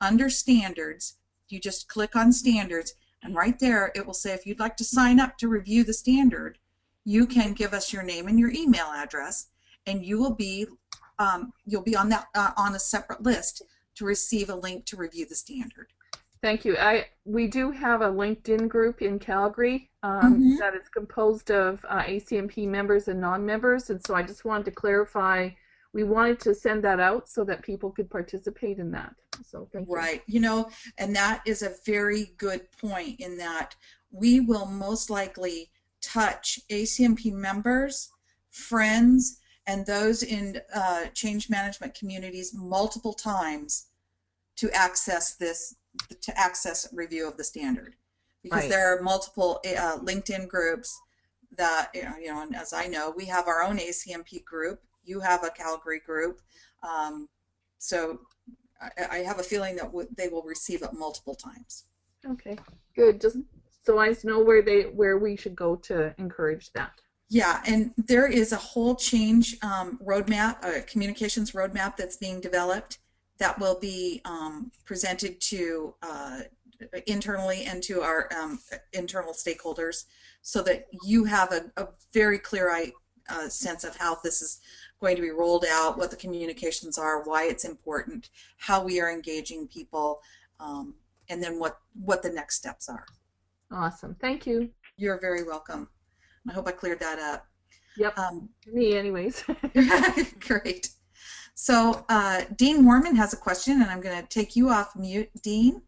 Under Standards, you just click on Standards, and right there it will say if you'd like to sign up to review the standard, you can give us your name and your email address, and you will be you'll be on that on a separate list to receive a link to review the standard. Thank you. We do have a LinkedIn group in Calgary that is composed of ACMP members and non-members, and so I just wanted to clarify, we wanted to send that out so that people could participate in that. So thank you. Right. You know, and that is a very good point in that we will most likely touch ACMP members, friends, and those in change management communities multiple times to access this, to access review of the standard, because there are multiple LinkedIn groups that, you know, and as I know, we have our own ACMP group, you have a Calgary group, so I have a feeling that they will receive it multiple times. Okay, good. Just so I know where we should go to encourage that. Yeah, and there is a whole change roadmap, a communications roadmap that's being developed that will be presented to internally and to our internal stakeholders, so that you have a very clear sense of how this is going to be rolled out, what the communications are, why it's important, how we are engaging people, and then what the next steps are. Awesome. Thank you. You're very welcome. I hope I cleared that up. Yep. Me anyways. Great. So Dean Mormon has a question, and I'm going to take you off mute. Dean,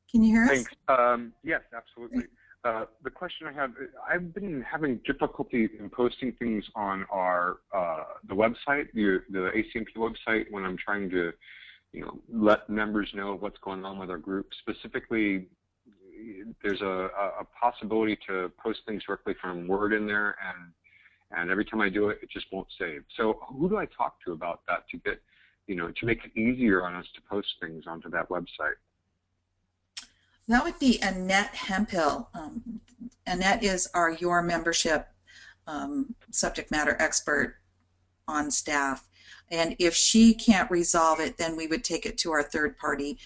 can you hear us? Thanks. Yes, absolutely. The question I have, I've been having difficulty in posting things on our the website, the ACMP website, when I'm trying to, you know, let members know what's going on with our group. Specifically, there's a possibility to post things directly from Word in there, and every time I do it, it just won't save. So who do I talk to about that to get, you know, to make it easier on us to post things onto that website? That would be Annette Hemphill. Annette is our Your Membership subject matter expert on staff. And if she can't resolve it, then we would take it to our third-party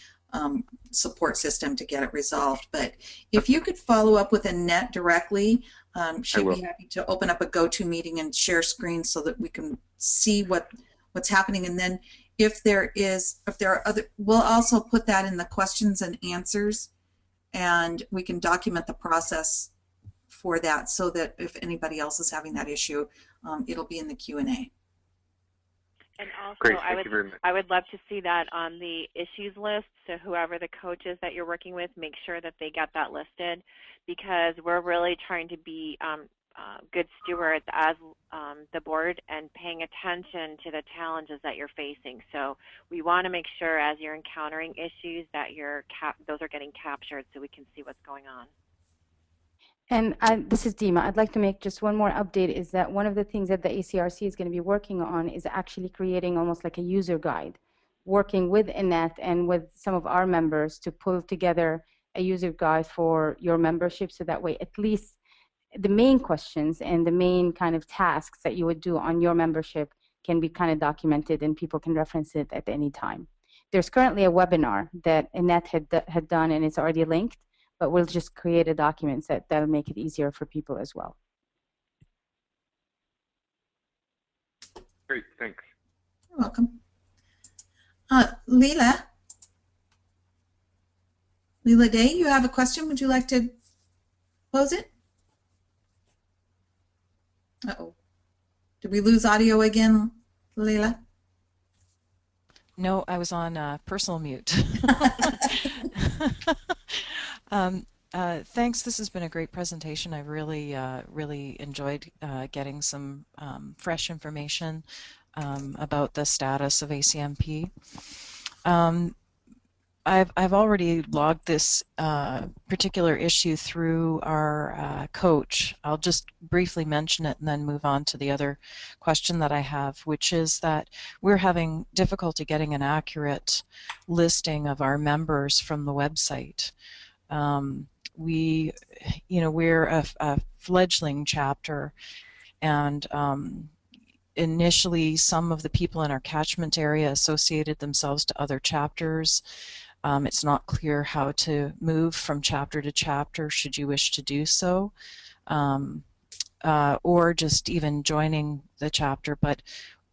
support system to get it resolved. But if you could follow up with Annette directly, she'd be happy to open up a go-to meeting and share screen so that we can see what's happening. And then if there are other, we'll also put that in the questions and answers, and we can document the process for that, so that if anybody else is having that issue, it'll be in the Q&A. And also, Great, I would love to see that on the issues list. So whoever the coach is that you're working with, make sure that they get that listed, because we're really trying to be good stewards as the board and paying attention to the challenges that you're facing. So we want to make sure as you're encountering issues that those are getting captured so we can see what's going on. And this is Dima. I'd like to make just one more update, is that one of the things that the ACRC is going to be working on is actually creating almost like a user guide, working with Annette and with some of our members to pull together a user guide for your membership, so that way at least the main questions and the main kind of tasks that you would do on your membership can be kind of documented and people can reference it at any time. there's currently a webinar that Annette had done, and it's already linked, but we'll just create a document that'll make it easier for people as well. Great, thanks. You're welcome. Leila Day, you have a question. Would you like to pose it? Uh-oh. Did we lose audio again, Leila? No, I was on personal mute. Thanks. This has been a great presentation. I've really enjoyed getting some fresh information about the status of ACMP. I've already logged this particular issue through our coach. I'll just briefly mention it and then move on to the other question that I have, which is that we're having difficulty getting an accurate listing of our members from the website. We're a fledgling chapter, and initially some of the people in our catchment area associated themselves to other chapters. It's not clear how to move from chapter to chapter should you wish to do so, or just even joining the chapter. But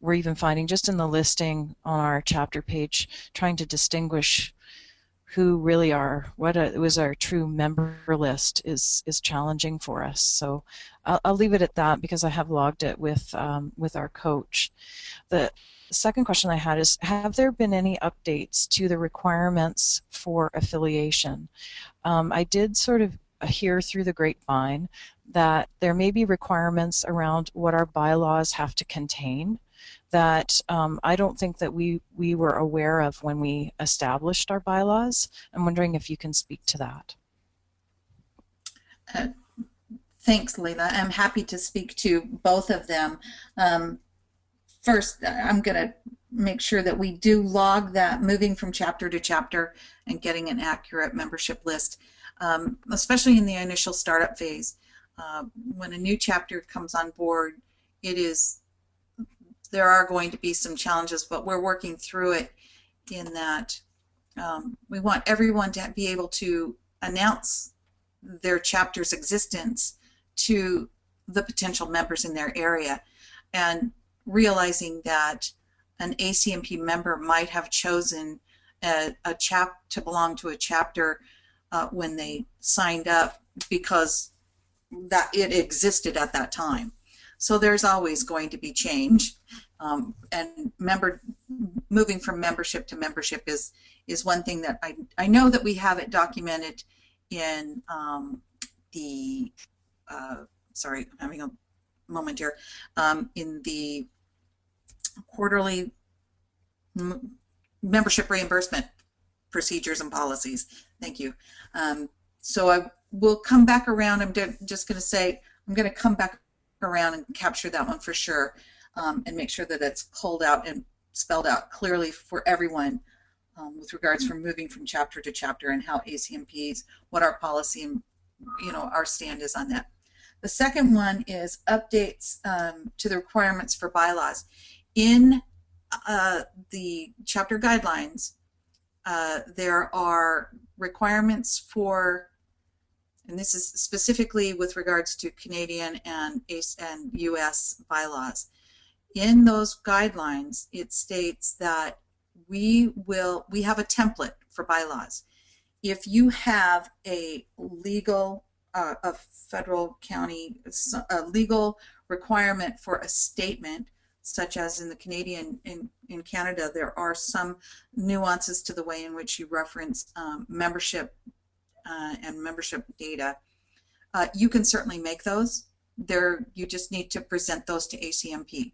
we're even finding just in the listing on our chapter page, trying to distinguish who really are, was our true member list is challenging for us. So I'll leave it at that because I have logged it with our coach. The second question I had is, have there been any updates to the requirements for affiliation? I did sort of hear through the grapevine that there may be requirements around what our bylaws have to contain that I don't think that we were aware of when we established our bylaws. I'm wondering if you can speak to that. Thanks, Leila. I'm happy to speak to both of them. First, I'm going to make sure that we do log that moving from chapter to chapter and getting an accurate membership list, especially in the initial startup phase. When a new chapter comes on board, there are going to be some challenges, but we're working through it in that we want everyone to be able to announce their chapter's existence to the potential members in their area, and realizing that an ACMP member might have chosen to belong to a chapter when they signed up because that it existed at that time. So there's always going to be change, and moving from membership to membership is one thing that I know that we have it documented in sorry, I'm having a moment here, in the quarterly membership reimbursement procedures and policies. Thank you. So I will come back around. I'm just going to say I'm going to come back around and capture that one for sure, and make sure that it's pulled out and spelled out clearly for everyone with regards from moving from chapter to chapter and how ACMPs, what our policy and our stand is on that. The second one is updates to the requirements for bylaws. In the chapter guidelines, there are requirements for, and this is specifically with regards to Canadian and US bylaws. In those guidelines, it states that we have a template for bylaws. If you have a legal, a federal, county, a legal requirement for a statement, such as in the Canadian, in Canada, there are some nuances to the way in which you reference membership and membership data. You can certainly make those. You just need to present those to ACMP.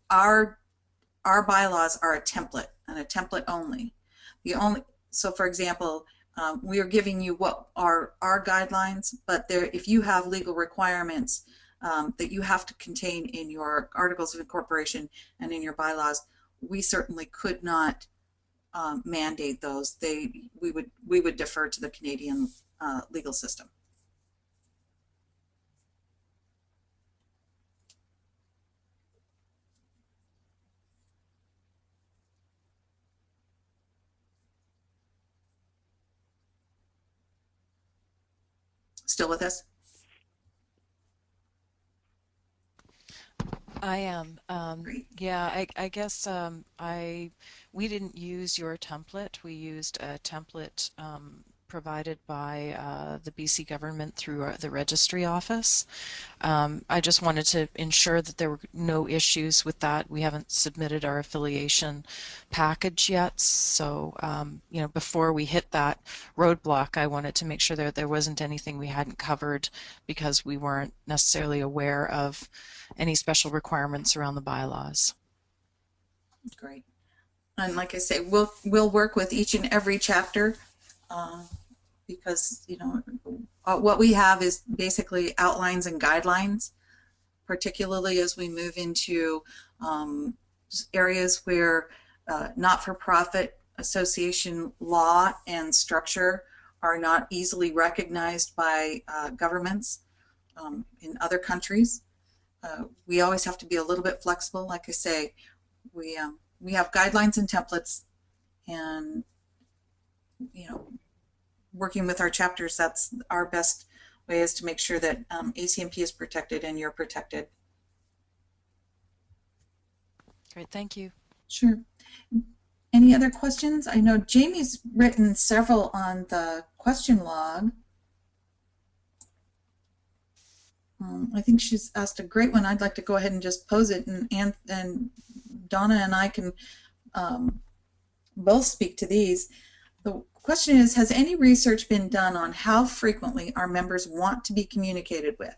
Our bylaws are a template and a template only. So for example, we are giving you what are our guidelines, but if you have legal requirements that you have to contain in your articles of incorporation and in your bylaws, we certainly could not mandate those. We would defer to the Canadian legal system. still with us? I am. Great. Yeah, I guess we didn't use your template. We used a template provided by the BC government through the registry office. I just wanted to ensure that there were no issues with that. We haven't submitted our affiliation package yet, so you know, before we hit that roadblock, I wanted to make sure that there wasn't anything we hadn't covered because we weren't necessarily aware of any special requirements around the bylaws. Great. And like I say, we'll work with each and every chapter because, you know, what we have is basically outlines and guidelines, particularly as we move into areas where not-for-profit association law and structure are not easily recognized by governments in other countries. We always have to be a little bit flexible. Like I say, we have guidelines and templates, and you know, working with our chapters, that's our best way, is to make sure that ACMP is protected and you're protected. Great, thank you. Sure. Any other questions? I know Jamie's written several on the question log. I think she's asked a great one. I'd like to go ahead and just pose it, and Donna and I can both speak to these. The question is, has any research been done on how frequently our members want to be communicated with?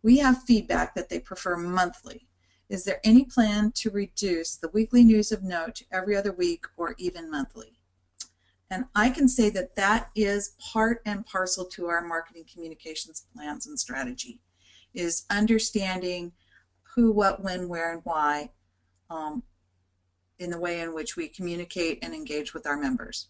We have feedback that they prefer monthly. Is there any plan to reduce the weekly news of note to every other week or even monthly? And I can say that that is part and parcel to our marketing communications plans and strategy, is understanding who, what, when, where, and why in the way in which we communicate and engage with our members.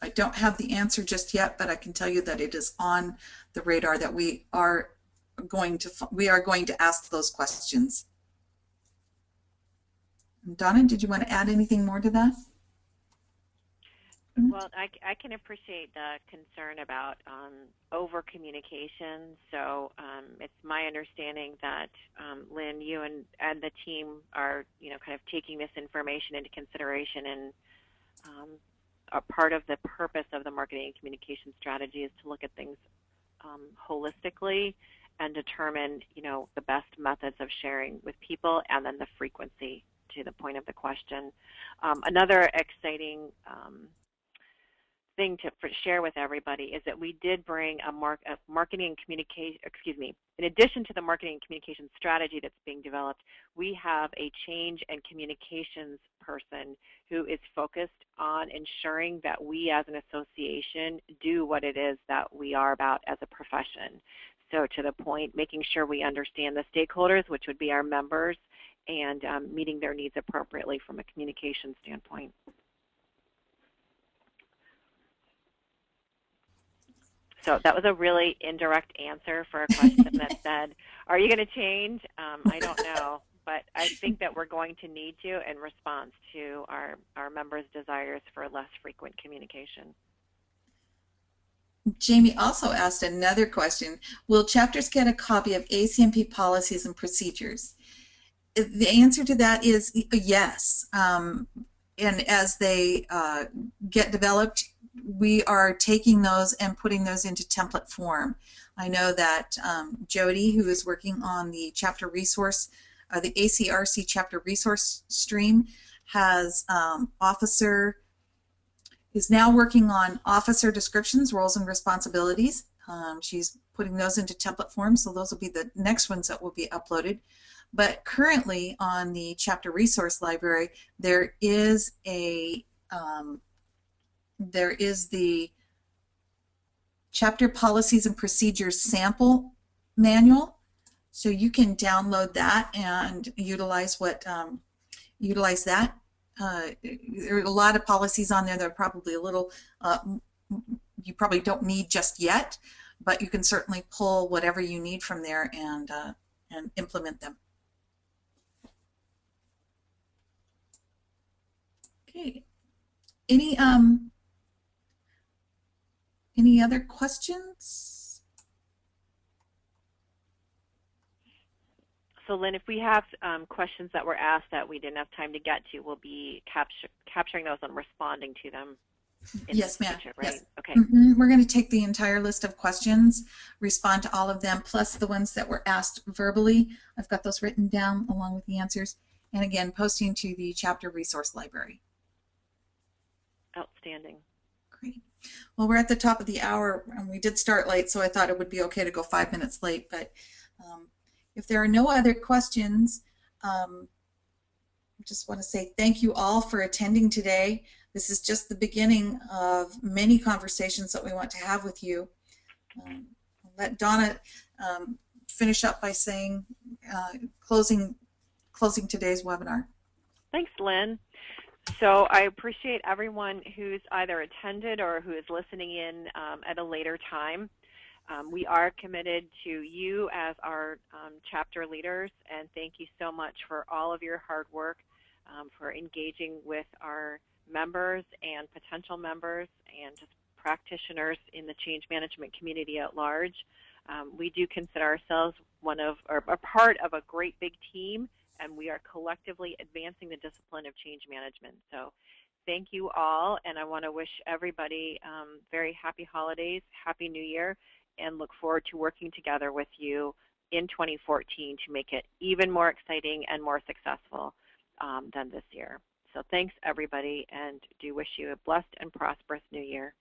I don't have the answer just yet, but I can tell you that it is on the radar, that we are going to ask those questions. Donna, did you want to add anything more to that? Well, I can appreciate the concern about over communication. So it's my understanding that Lynn, you and the team are, you know, kind of taking this information into consideration, and a part of the purpose of the marketing and communication strategy is to look at things holistically and determine, you know, the best methods of sharing with people, and then the frequency, to the point of the question. Another exciting thing to share with everybody is that we did bring a marketing and communication, in addition to the marketing and communication strategy that's being developed, we have a change and communications person who is focused on ensuring that we as an association do what it is that we are about as a profession. So to the point, making sure we understand the stakeholders, which would be our members, and meeting their needs appropriately from a communication standpoint. So that was a really indirect answer for a question that said, are you going to change? I don't know, but I think that we're going to need to in response to our members' desires for less frequent communication. Jamie also asked another question. Will chapters get a copy of ACMP policies and procedures? The answer to that is yes. And as they get developed, we are taking those and putting those into template form. I know that Jody, who is working on the chapter resource, the ACRC chapter resource stream, has is now working on officer descriptions, roles, and responsibilities. She's putting those into template form, so those will be the next ones that will be uploaded. But currently on the chapter resource library, there is the chapter policies and procedures sample manual, so you can download that and utilize that. There are a lot of policies on there that are probably a little you probably don't need just yet, but you can certainly pull whatever you need from there and implement them. Okay. Any other questions? So Lynn, if we have questions that were asked that we didn't have time to get to, we'll be capturing those and responding to them in Yes, the ma'am. future, right? Yes. Okay. We're going to take the entire list of questions, respond to all of them, plus the ones that were asked verbally. I've got those written down along with the answers. And again, posting to the chapter resource library. Outstanding. Great. Well, we're at the top of the hour, and we did start late, so I thought it would be okay to go 5 minutes late. But if there are no other questions, I just want to say thank you all for attending today. This is just the beginning of many conversations that we want to have with you. I'll let Donna finish up by saying, closing today's webinar. Thanks, Lynn. So I appreciate everyone who's either attended or who is listening in at a later time. We are committed to you as our chapter leaders, and thank you so much for all of your hard work, for engaging with our members and potential members and just practitioners in the change management community at large. We do consider ourselves a part of a great big team, and we are collectively advancing the discipline of change management. So thank you all, and I want to wish everybody very happy holidays, happy new year, and look forward to working together with you in 2014 to make it even more exciting and more successful than this year. So thanks, everybody, and do wish you a blessed and prosperous new year.